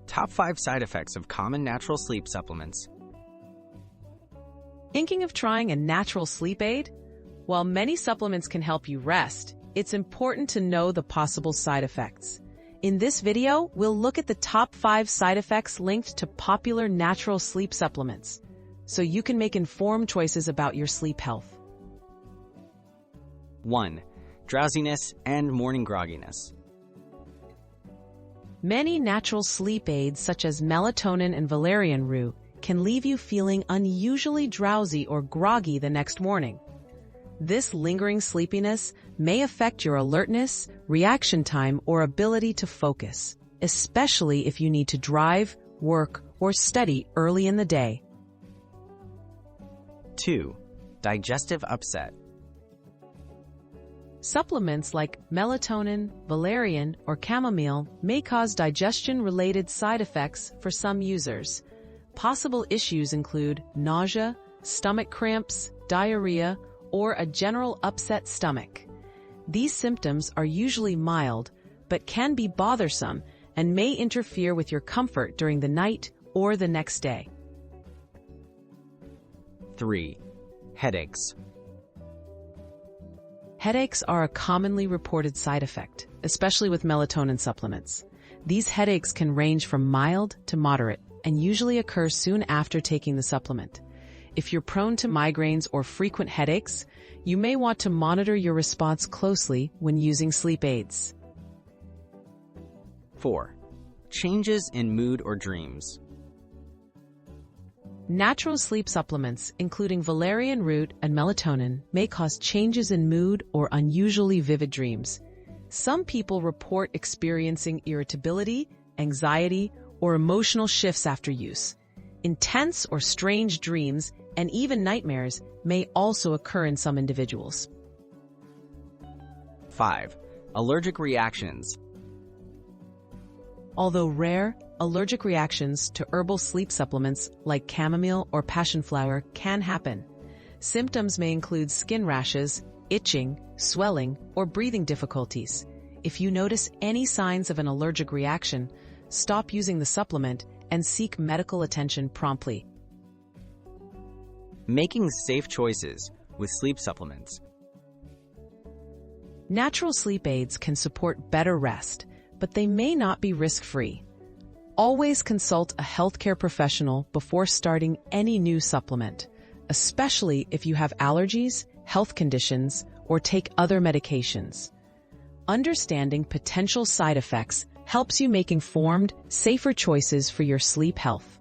Top 5 side effects of common natural sleep supplements. Thinking of trying a natural sleep aid? While many supplements can help you rest, it's important to know the possible side effects. In this video, we'll look at the top 5 side effects linked to popular natural sleep supplements, so you can make informed choices about your sleep health. 1. Drowsiness and morning grogginess. Many natural sleep aids such as melatonin and valerian root can leave you feeling unusually drowsy or groggy the next morning. This lingering sleepiness may affect your alertness, reaction time, or ability to focus, especially if you need to drive, work, or study early in the day. 2. Digestive upset. Supplements like melatonin, valerian, or chamomile may cause digestion-related side effects for some users. Possible issues include nausea, stomach cramps, diarrhea, or a general upset stomach. These symptoms are usually mild, but can be bothersome and may interfere with your comfort during the night or the next day. 3. Headaches. Headaches are a commonly reported side effect, especially with melatonin supplements. These headaches can range from mild to moderate and usually occur soon after taking the supplement. If you're prone to migraines or frequent headaches, you may want to monitor your response closely when using sleep aids. 4. Changes in mood or dreams. Natural sleep supplements, including valerian root and melatonin, may cause changes in mood or unusually vivid dreams. Some people report experiencing irritability, anxiety, or emotional shifts after use. Intense or strange dreams and even nightmares may also occur in some individuals. 5. Allergic reactions. Although rare, allergic reactions to herbal sleep supplements like chamomile or passionflower can happen. Symptoms may include skin rashes, itching, swelling, or breathing difficulties. If you notice any signs of an allergic reaction, stop using the supplement and seek medical attention promptly. Making safe choices with sleep supplements. Natural sleep aids can support better rest, but they may not be risk-free. Always consult a healthcare professional before starting any new supplement, especially if you have allergies, health conditions, or take other medications. Understanding potential side effects helps you make informed, safer choices for your sleep health.